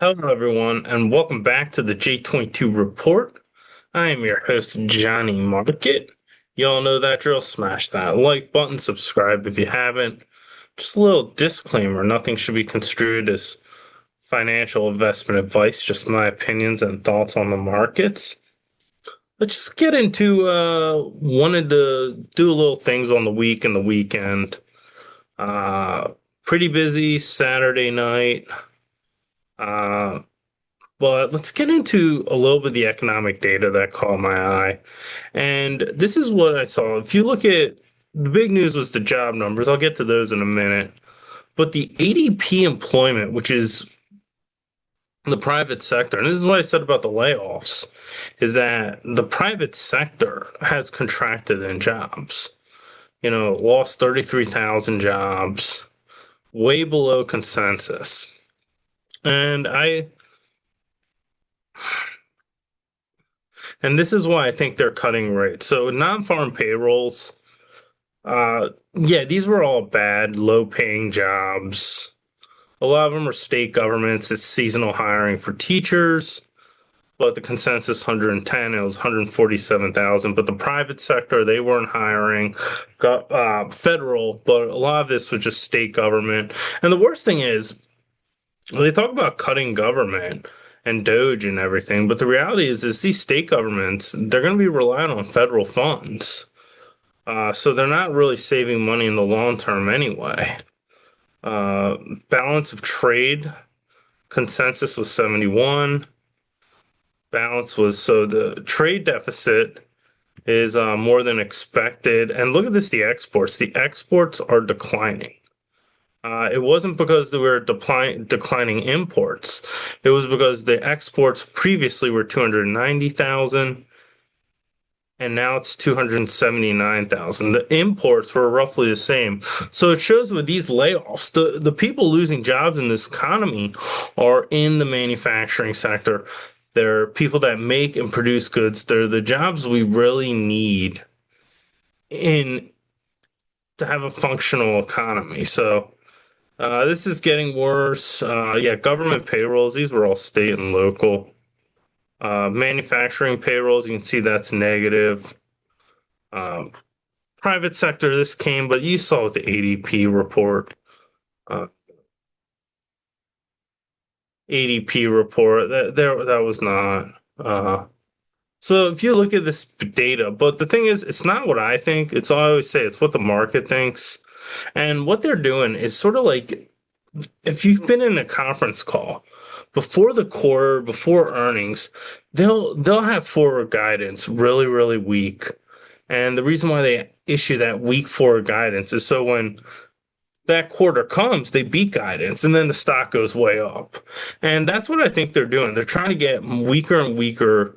Hello, everyone, and welcome back to the J22 Report. I am your host, Johnnie Market. Y'all know that drill. Smash that like button, subscribe if you haven't. Just a little disclaimer, nothing should be construed as financial investment advice, just my opinions and thoughts on the markets. Let's just get into wanted to do a little things on the week and the weekend. Uh, Pretty busy Saturday night. Uh, But let's get into a little bit of the economic data that caught my eye. And this is what I saw. If you look at the big news was the job numbers. I'll get to those in a minute. But the ADP employment, which is the private sector, and this is what I said about the layoffs, is that the private sector has contracted in jobs. Lost 33,000 jobs, way below consensus. And this is why I think they're cutting rates. So non-farm payrolls, yeah, these were all bad, low-paying jobs. A lot of them are state governments. It's seasonal hiring for teachers, but the consensus 110, it was 147,000. But the private sector, they weren't hiring. Got federal, but a lot of this was just state government. And the worst thing is, they talk about cutting government and Doge and everything, but the reality is these state governments, they're going to be relying on federal funds. So they're not really saving money in the long term anyway. Uh, Balance of trade consensus was 71. So the trade deficit is more than expected. And look at this, the exports. The exports are declining. It wasn't because there were declining imports. It was because the exports previously were 290,000 and now it's 279,000. The imports were roughly the same. So it shows with these layoffs, the people losing jobs in this economy are in the manufacturing sector. They're people that make and produce goods. They're the jobs we really need in to have a functional economy. So this is getting worse. Yeah, government payrolls, these were all state and local. Manufacturing payrolls, you can see that's negative. Um, Private sector, this came, but you saw with the ADP report. Uh, ADP report, that was not. So if you look at this data, but the thing is, it's not what I think. It's I always say it's what the market thinks. And what they're doing is sort of like if you've been in a conference call before the quarter, before earnings, they'll have forward guidance really, really weak. And the reason why they issue that weak forward guidance is so when that quarter comes, they beat guidance and then the stock goes way up. And that's what I think they're doing. They're trying to get weaker and weaker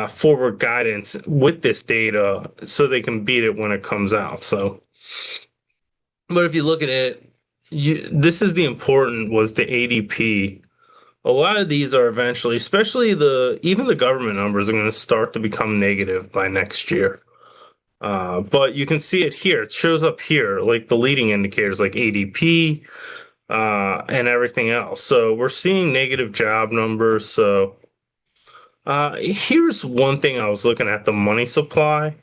forward guidance with this data so they can beat it when it comes out. So, but if you look at it, this is the important was the ADP. A lot of these are eventually, especially even the government numbers are going to start to become negative by next year. But you can see it here. It shows up here, like the leading indicators like ADP and everything else. So we're seeing negative job numbers. So here's one thing I was looking at, the money supply.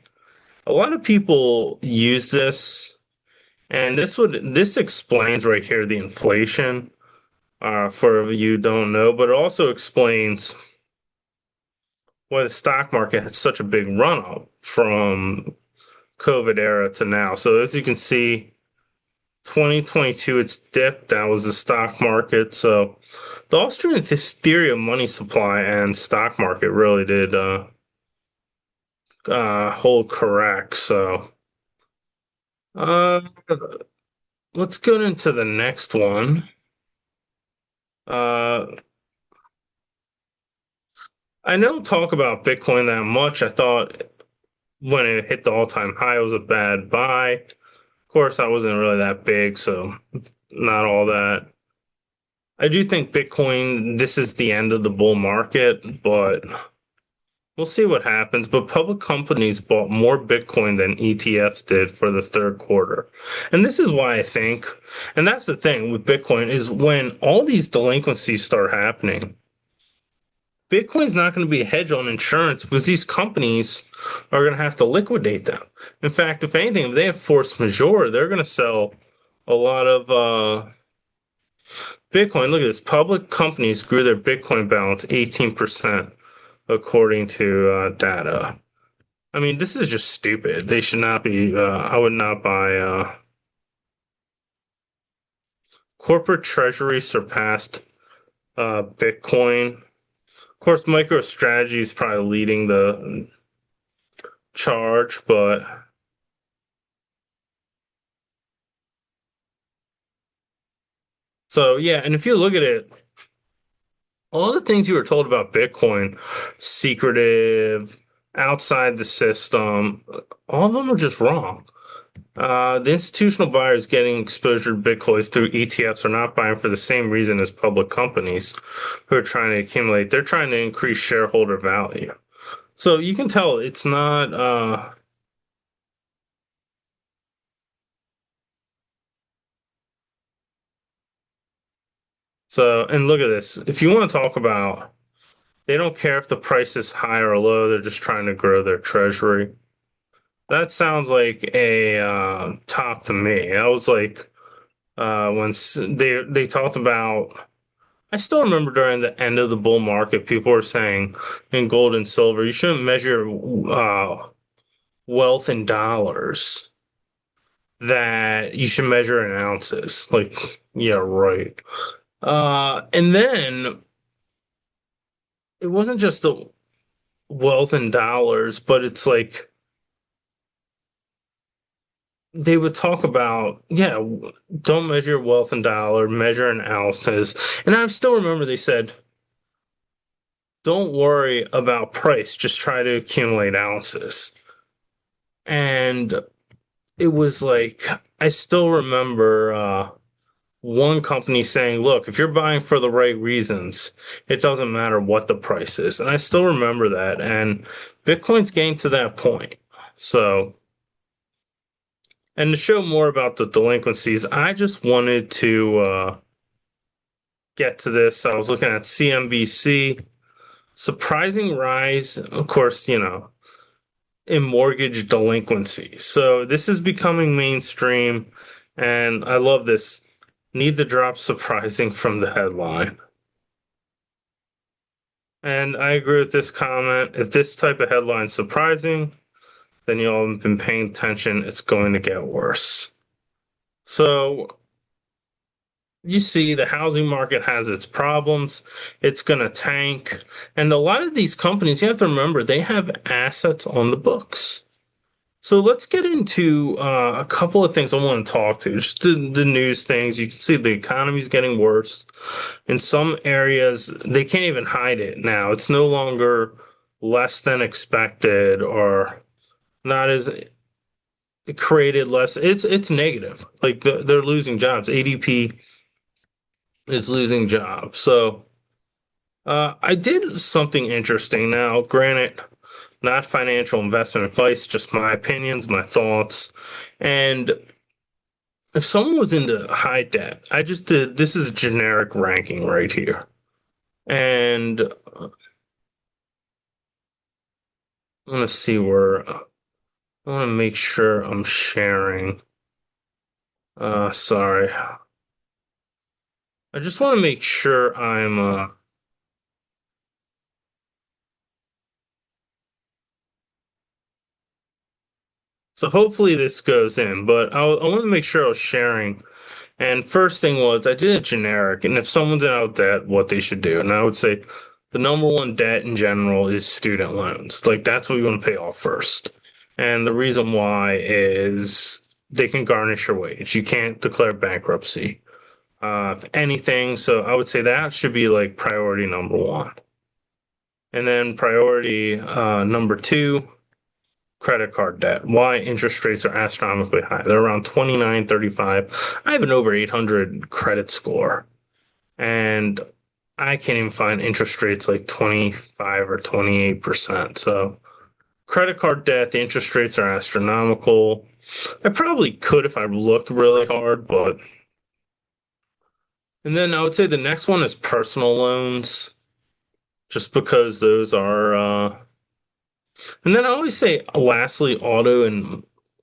A lot of people use this, and this explains right here the inflation. For you who don't know, but it also explains why the stock market had such a big run up from COVID era to now. So as you can see, 2022 it's dipped. That was the stock market. So the Austrian theory of money supply and stock market really did hold correct. So uh, let's go into the next one. Uh, I don't talk about Bitcoin that much. I thought when it hit the all-time high, it was a bad buy. Of course, I wasn't really that big, so not all that. I do think Bitcoin, this is the end of the bull market, but We'll see what happens, but public companies bought more Bitcoin than ETFs did for the third quarter. And this is why I think, and that's the thing with Bitcoin, is when all these delinquencies start happening, Bitcoin's not going to be a hedge on insurance because these companies are going to have to liquidate them. In fact, if anything, if they have force majeure, they're going to sell a lot of Bitcoin. Look at this. Public companies grew their Bitcoin balance 18% according to data. I mean, this is just stupid. They should not be. I would not buy. Corporate Treasury surpassed Bitcoin. Of course, MicroStrategy is probably leading the charge, but so yeah. And if you look at it, all the things you were told about Bitcoin, secretive, outside the system, all of them are just wrong. The institutional buyers getting exposure to Bitcoins through ETFs are not buying for the same reason as public companies who are trying to accumulate. They're trying to increase shareholder value. So you can tell it's not. So, and look at this. If you want to talk about, they don't care if the price is high or low. They're just trying to grow their treasury. That sounds like a top to me. I was like when they talked about. I still remember during the end of the bull market, people were saying in gold and silver, you shouldn't measure wealth in dollars. That you should measure in ounces. Like, yeah, right. And then it wasn't just the wealth in dollars, but it's like they would talk about, yeah, don't measure wealth in dollar, measure in ounces. And I still remember they said, don't worry about price, just try to accumulate ounces. And it was like, I still remember one company saying, look, if you're buying for the right reasons, it doesn't matter what the price is. And I still remember that. And Bitcoin's getting to that point. So, and to show more about the delinquencies, I just wanted to get to this. I was looking at CNBC, surprising rise, of course, in mortgage delinquency. So this is becoming mainstream, and I love this. Need the drop surprising from the headline. And I agree with this comment. If this type of headline is surprising, then you all have been paying attention. It's going to get worse. So you see the housing market has its problems. It's going to tank. And a lot of these companies, you have to remember, they have assets on the books. So let's get into a couple of things I want to talk to. Just the news things. You can see the economy's getting worse. In some areas, they can't even hide it now. It's no longer less than expected or not as created less. It's negative. Like they're losing jobs. ADP is losing jobs. So I did something interesting. Now, granted, not financial investment advice, just my opinions, my thoughts. And if someone was into high debt, I just did this is a generic ranking right here. And I want to see where I want to make sure I'm sharing. Sorry. I just want to make sure I'm so hopefully this goes in, but I want to make sure I was sharing. And first thing was I did a generic, and if someone's in out debt, what they should do. And I would say the number one debt in general is student loans. Like that's what you want to pay off first. And the reason why is they can garnish your wage. You can't declare bankruptcy. If anything, so I would say that should be like priority number one. And then priority number two, credit card debt. Why interest rates are astronomically high. They're around 29, 35. I have an over 800 credit score. And I can't even find interest rates like 25 or 28%. So credit card debt, the interest rates are astronomical. I probably could if I looked really hard, but and then I would say the next one is personal loans, just because those are and then I always say lastly auto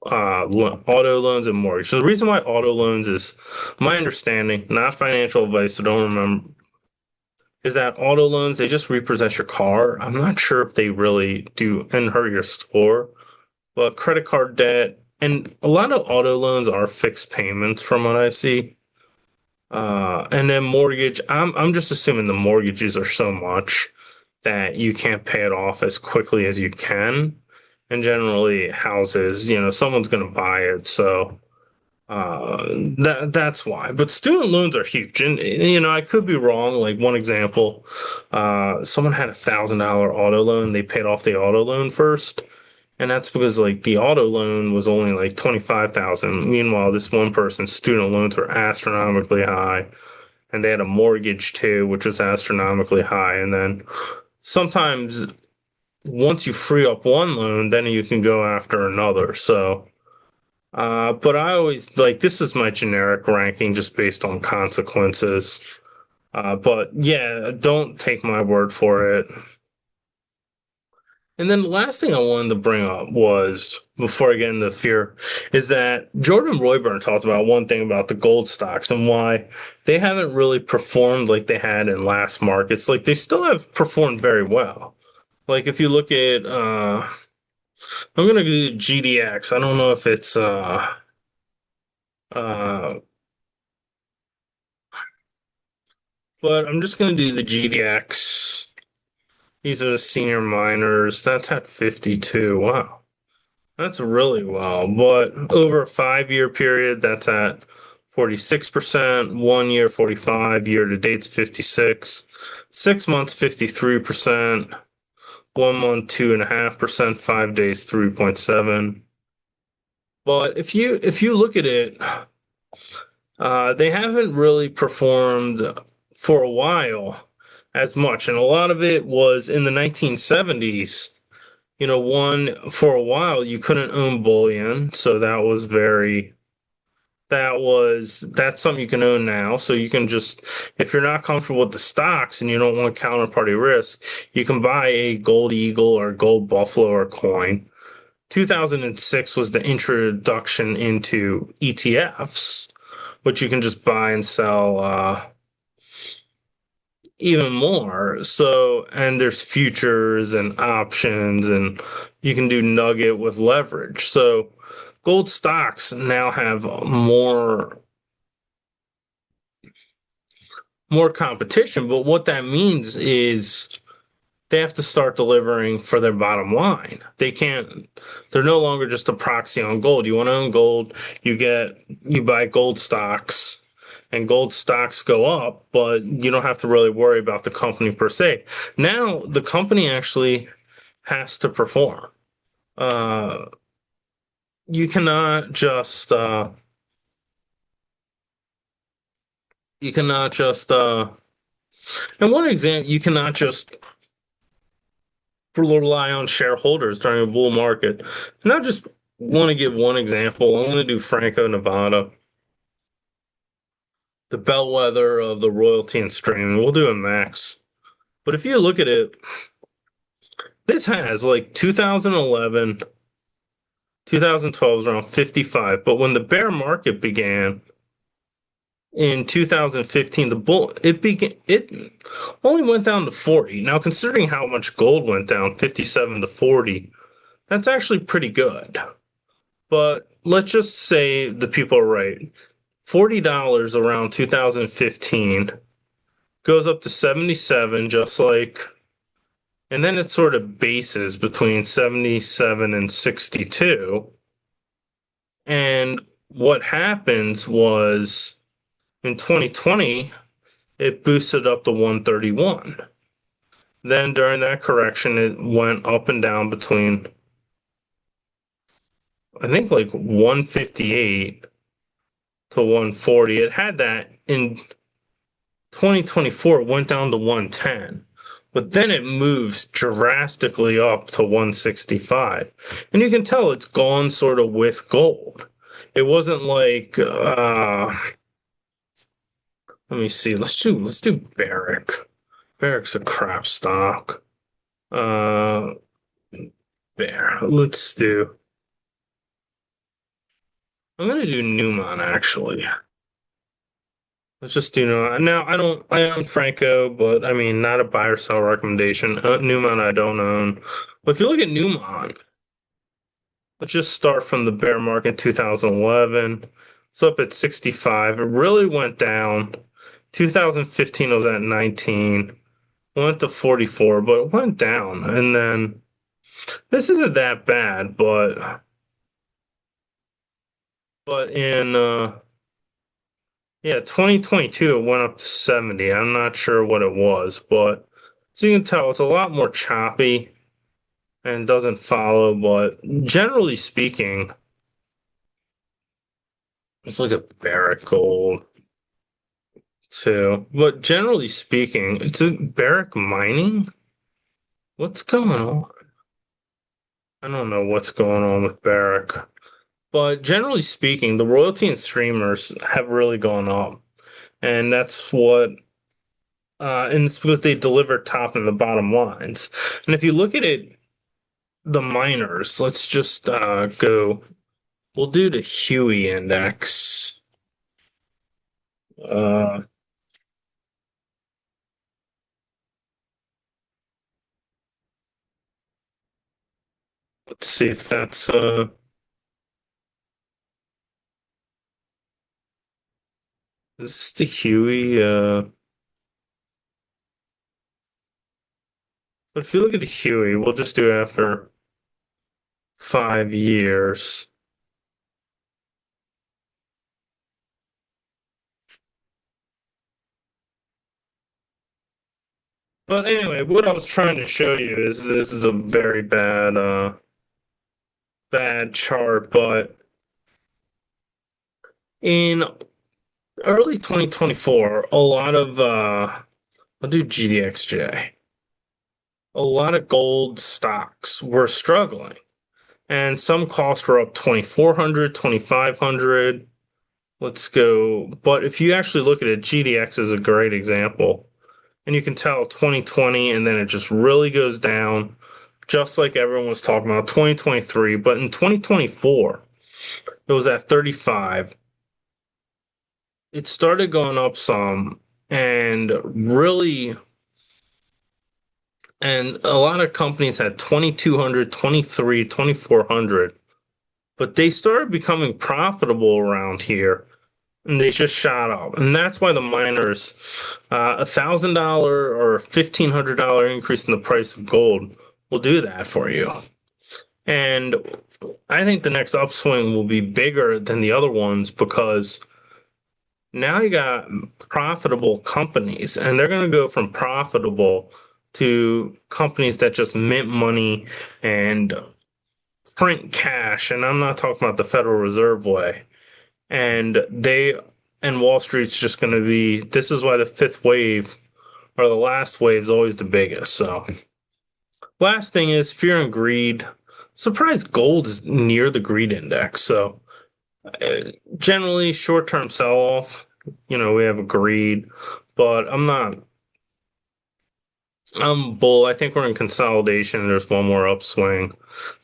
loans and mortgage. So the reason why auto loans is my understanding, not financial advice, so don't remember, is that auto loans they just repossess your car. I'm not sure if they really do and hurt your score, but credit card debt and a lot of auto loans are fixed payments from what I see. And then mortgage, I'm just assuming the mortgages are so much that you can't pay it off as quickly as you can. And generally houses, someone's going to buy it, so that's why. But student loans are huge, and I could be wrong. Like one example, someone had $1,000 auto loan. They paid off the auto loan first, and that's because like the auto loan was only like 25,000. Meanwhile, this one person's student loans were astronomically high, and they had a mortgage too, which was astronomically high. And then sometimes once you free up one loan, then you can go after another. So, but I always like this is my generic ranking just based on consequences. But yeah, don't take my word for it. And then the last thing I wanted to bring up was, before I get into fear, is that Jordan Royburn talked about one thing about the gold stocks and why they haven't really performed like they had in last markets. Like they still have performed very well. Like if you look at, I'm gonna do GDX. I don't know if it's uh, but I'm just gonna do the GDX. These are the senior miners. That's at 52. Wow. That's really well. But over a 5 year period, that's at 46%, 1 year 45, year to date's 56, 6 months 53%, 1 month 2.5%, 5 days 3.7. But if you look at it, they haven't really performed for a while as much, and a lot of it was in the 1970s. One for a while you couldn't own bullion, so that's something you can own now. So you can just, if you're not comfortable with the stocks and you don't want counterparty risk, you can buy a gold eagle or gold buffalo or coin. 2006 was the introduction into ETFs, which you can just buy and sell even more. So, and there's futures and options, and you can do nugget with leverage. So, gold stocks now have more competition, but what that means is they have to start delivering for their bottom line. They're no longer just a proxy on gold. You want to own gold, you buy gold stocks, and gold stocks go up, but you don't have to really worry about the company per se. Now the company actually has to perform. Uh, you cannot just you cannot just and one example, you cannot just rely on shareholders during a bull market. And I just want to give one example. I'm going to do Franco, Nevada, the bellwether of the royalty and streaming. We'll do a max. But if you look at it, this has like 2011, 2012 is around 55. But when the bear market began in 2015, it only went down to 40. Now, considering how much gold went down, 57 to 40, that's actually pretty good. But let's just say the people are right. $40 around 2015 goes up to 77, just like, and then it sort of bases between 77 and 62. And what happens was in 2020, it boosted up to 131. Then during that correction, it went up and down between, I think, like 158 to 140. It had that in 2024 it went down to 110, but then it moves drastically up to 165. And you can tell it's gone sort of with gold. It wasn't like let me see. Let's do Barrick. Barrick's a crap stock. There. Let's do. I'm gonna do Newmont actually. Let's just do Newmont. Now I own Franco, but I mean not a buy or sell recommendation. Newmont I don't own. But if you look at Newmont, let's just start from the bear market in 2011. It's up at 65. It really went down. 2015 was at 19. Went to 44, but it went down. And then this isn't that bad, but in 2022 it went up to 70. I'm not sure what it was, but so you can tell it's a lot more choppy and doesn't follow, but generally speaking, let's look at Barrick Gold too. But generally speaking, it's a Barrick Mining. What's going on? I don't know what's going on with Barrick. But generally speaking, the royalty and streamers have really gone up. And that's what, and it's because they deliver top and the bottom lines. And if you look at it, the miners, let's just go, we'll do the Huey index. Let's see if that's, is this the Huey? But if you look at the Huey, we'll just do it after 5 years. But anyway, what I was trying to show you is this is a very bad chart, but in early 2024, a lot of I'll do GDXJ. A lot of gold stocks were struggling, and some costs were up 2,400, 2,500. Let's go. But if you actually look at it, GDX is a great example. And you can tell 2020, and then it just really goes down, just like everyone was talking about 2023. But in 2024, it was at 35. It started going up some, and really, and a lot of companies had 2,200, 23, 2,400, but they started becoming profitable around here. And they just shot up, and that's why the miners, $1,000 or $1,500 increase in the price of gold will do that for you. And I think the next upswing will be bigger than the other ones because now you got profitable companies, and they're going to go from profitable to companies that just mint money and print cash. And I'm not talking about the Federal Reserve way. And Wall Street's just going to be, this is why the fifth wave or the last wave is always the biggest. So last thing is fear and greed. Surprised gold is near the greed index. So generally short-term sell-off, we have a greed, but I'm bull. I think we're in consolidation. There's one more upswing.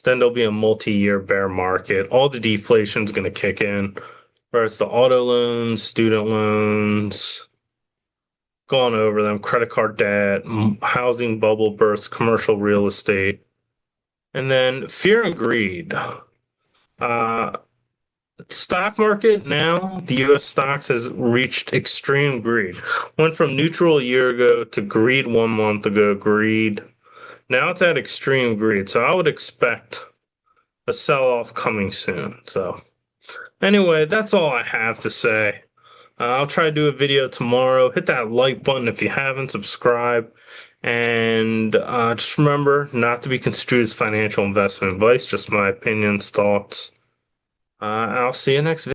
Then there'll be a multi-year bear market. All the deflation is going to kick in. Whereas the auto loans, student loans, gone over them, credit card debt, housing bubble burst, commercial real estate, and then fear and greed. Stock market now, the U.S. stocks has reached extreme greed. Went from neutral a year ago to greed 1 month ago, greed. Now it's at extreme greed. So I would expect a sell-off coming soon. So anyway, that's all I have to say. I'll try to do a video tomorrow. Hit that like button if you haven't, subscribe, and just remember not to be construed as financial investment advice, just my opinions, thoughts. I'll see you next video.